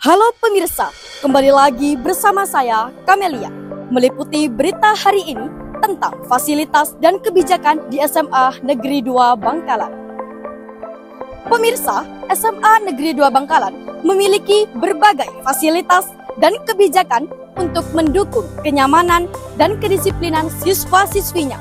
Halo pemirsa, kembali lagi bersama saya, Kamelia, meliputi berita hari ini tentang fasilitas dan kebijakan di SMA Negeri 2 Bangkalan. Pemirsa, SMA Negeri 2 Bangkalan memiliki berbagai fasilitas dan kebijakan untuk mendukung kenyamanan dan kedisiplinan siswa-siswinya.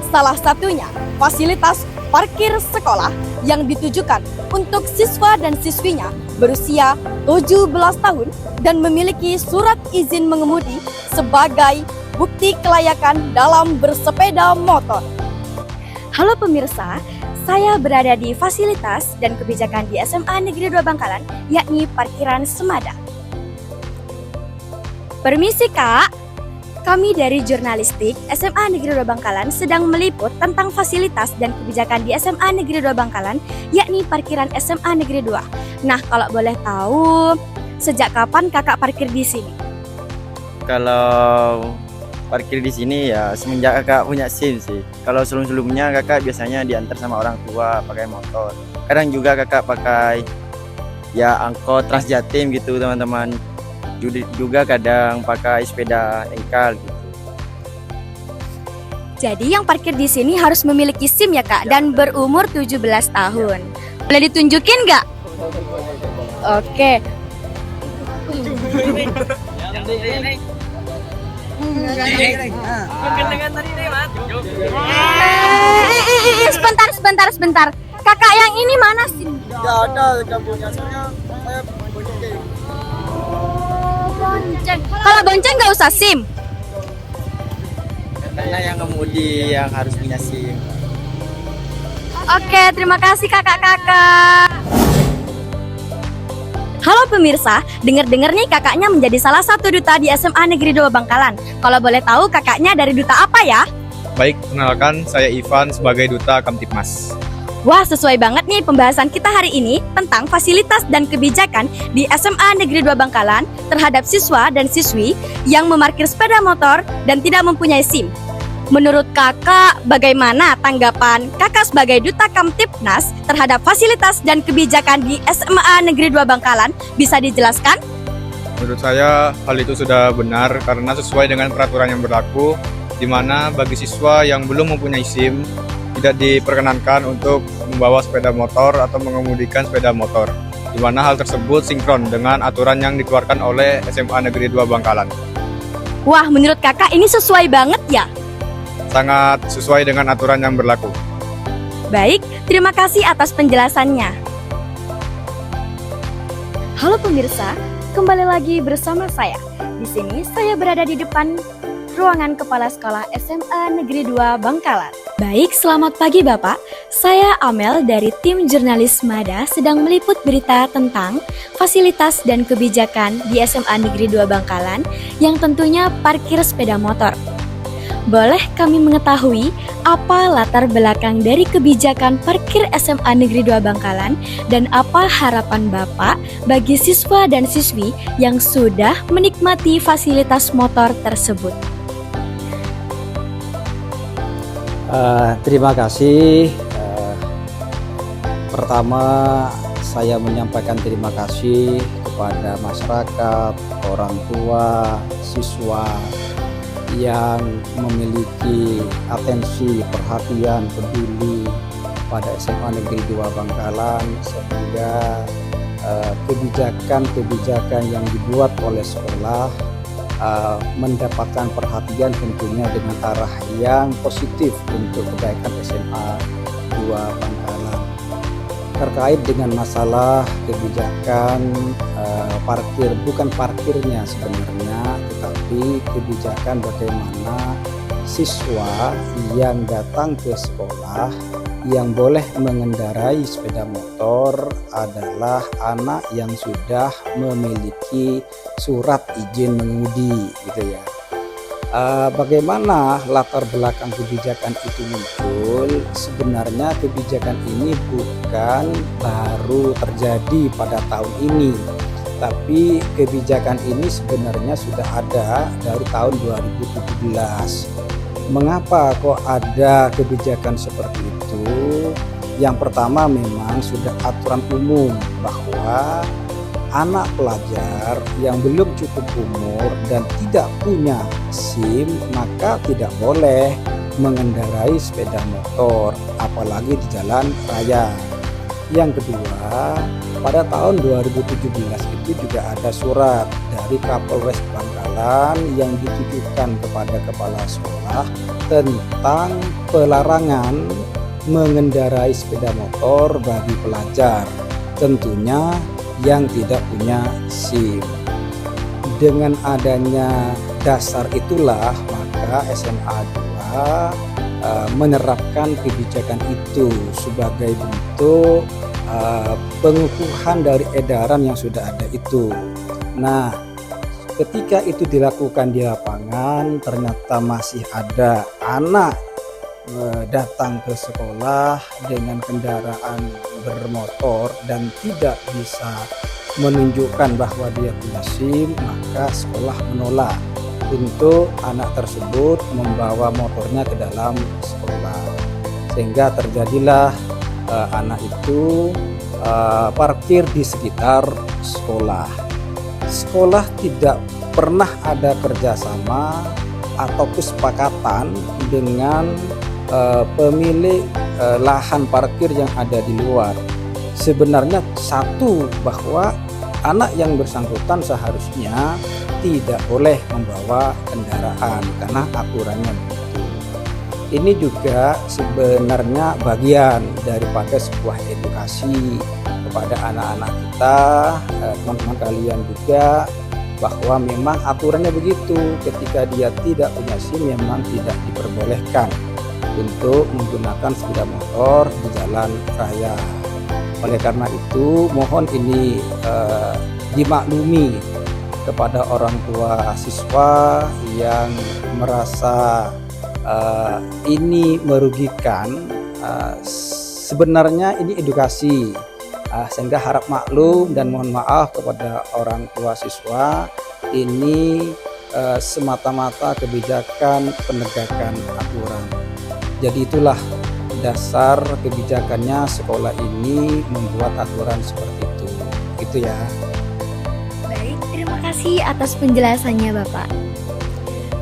Salah satunya, fasilitas parkir sekolah yang ditujukan untuk siswa dan siswinya berusia 17 tahun dan memiliki surat izin mengemudi sebagai bukti kelayakan dalam bersepeda motor. Halo pemirsa, saya berada di fasilitas dan kebijakan di SMA Negeri 2 Bangkalan, yakni parkiran Semada. Permisi Kak, kami dari Jurnalistik SMA Negeri 2 Bangkalan sedang meliput tentang fasilitas dan kebijakan di SMA Negeri 2 Bangkalan, yakni parkiran SMA Negeri 2. Nah, kalau boleh tahu, sejak kapan kakak parkir di sini? Kalau parkir di sini ya semenjak kakak punya SIM sih. Kalau sebelum-sebelumnya kakak biasanya diantar sama orang tua pakai motor. Kadang juga kakak pakai ya angkot Transjatim gitu teman-teman. Juga kadang pakai sepeda engkal gitu. Jadi yang parkir di sini harus memiliki SIM ya Kak, dan berumur 17 tahun. Boleh ditunjukin nggak? Oke. Sebentar. Kakak yang ini mana SIM? Tidak ada kampungnya, saya bonceng. Bonceng. Kalau bonceng nggak usah SIM. Karena yang ngemudi yang harus punya SIM. Oke, terima kasih kakak-kakak. Halo pemirsa, dengar-dengar nih kakaknya menjadi salah satu duta di SMA Negeri 2 Bangkalan. Kalau boleh tahu kakaknya dari duta apa ya? Baik, kenalkan saya Ivan sebagai Duta Kamtipmas. Wah, sesuai banget nih pembahasan kita hari ini tentang fasilitas dan kebijakan di SMA Negeri 2 Bangkalan terhadap siswa dan siswi yang memarkir sepeda motor dan tidak mempunyai SIM. Menurut kakak, bagaimana tanggapan kakak sebagai Duta Kamtipnas terhadap fasilitas dan kebijakan di SMA Negeri 2 Bangkalan? Bisa dijelaskan? Menurut saya, hal itu sudah benar karena sesuai dengan peraturan yang berlaku, di mana bagi siswa yang belum mempunyai SIM, tidak diperkenankan untuk membawa sepeda motor atau mengemudikan sepeda motor, di mana hal tersebut sinkron dengan aturan yang dikeluarkan oleh SMA Negeri 2 Bangkalan. Wah, menurut kakak ini sesuai banget ya? Sangat sesuai dengan aturan yang berlaku. Baik, terima kasih atas penjelasannya. Halo pemirsa, kembali lagi bersama saya. Di sini saya berada di depan ruangan Kepala Sekolah SMA Negeri 2 Bangkalan. Baik, selamat pagi Bapak. Saya Amel dari tim Jurnalis Mada sedang meliput berita tentang fasilitas dan kebijakan di SMA Negeri 2 Bangkalan yang tentunya parkir sepeda motor. Boleh kami mengetahui apa latar belakang dari kebijakan parkir SMA Negeri 2 Bangkalan dan apa harapan Bapak bagi siswa dan siswi yang sudah menikmati fasilitas motor tersebut? Terima kasih. Pertama, saya menyampaikan terima kasih kepada masyarakat, orang tua, siswa yang memiliki atensi, perhatian, peduli pada SMA Negeri 2 Bangkalan, sehingga kebijakan-kebijakan yang dibuat oleh sekolah mendapatkan perhatian tentunya dengan arah yang positif untuk kebaikan SMA 2 Bangkalan. Terkait dengan masalah kebijakan parkir, bukan parkirnya sebenarnya, tetapi kebijakan bagaimana siswa yang datang ke sekolah yang boleh mengendarai sepeda motor adalah anak yang sudah memiliki surat izin mengemudi, gitu ya. Bagaimana latar belakang kebijakan itu muncul? Sebenarnya kebijakan ini bukan baru terjadi pada tahun ini, tapi kebijakan ini sebenarnya sudah ada dari tahun 2017. Mengapa kok ada kebijakan seperti itu? Yang pertama, memang sudah aturan umum bahwa anak pelajar yang belum cukup umur dan tidak punya SIM, maka tidak boleh mengendarai sepeda motor, apalagi di jalan raya. Yang kedua, pada tahun 2017 itu juga ada surat dari Kapolres Bangkalan yang ditujukan kepada kepala sekolah tentang pelarangan mengendarai sepeda motor bagi pelajar, tentunya yang tidak punya SIM. Dengan adanya dasar itulah maka SMA 2 menerapkan kebijakan itu sebagai bentuk pengukuhan dari edaran yang sudah ada itu. Nah, ketika itu dilakukan di lapangan, ternyata masih ada anak datang ke sekolah dengan kendaraan bermotor dan tidak bisa menunjukkan bahwa dia punya SIM, maka sekolah menolak untuk anak tersebut membawa motornya ke dalam sekolah, sehingga terjadilah anak itu parkir di sekitar sekolah. Sekolah tidak pernah ada kerjasama atau kesepakatan dengan pemilik lahan parkir yang ada di luar. Sebenarnya satu, bahwa anak yang bersangkutan seharusnya tidak boleh membawa kendaraan karena aturannya begitu. Ini juga sebenarnya bagian daripada sebuah edukasi kepada anak-anak kita, teman-teman kalian juga, bahwa memang aturannya begitu. Ketika dia tidak punya SIM memang tidak diperbolehkan untuk menggunakan sepeda motor di jalan raya. Oleh karena itu mohon ini dimaklumi kepada orang tua siswa yang merasa ini merugikan. Sebenarnya ini edukasi, sehingga harap maklum dan mohon maaf kepada orang tua siswa. Ini semata-mata kebijakan penegakan aturan. Jadi itulah dasar kebijakannya sekolah ini membuat aturan seperti itu. Gitu ya. Baik, terima kasih atas penjelasannya Bapak.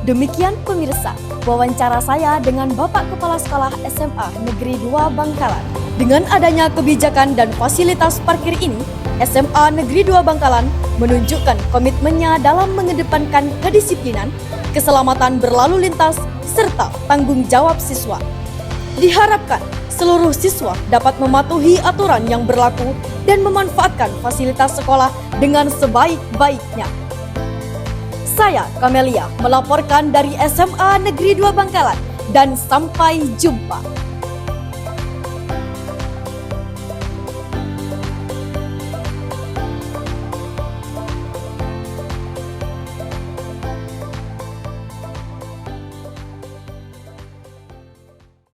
Demikian pemirsa, wawancara saya dengan Bapak Kepala Sekolah SMA Negeri 2 Bangkalan. Dengan adanya kebijakan dan fasilitas parkir ini, SMA Negeri 2 Bangkalan menunjukkan komitmennya dalam mengedepankan kedisiplinan, keselamatan berlalu lintas, serta tanggung jawab siswa. Diharapkan seluruh siswa dapat mematuhi aturan yang berlaku dan memanfaatkan fasilitas sekolah dengan sebaik-baiknya. Saya Kamelia melaporkan dari SMA Negeri 2 Bangkalan dan sampai jumpa.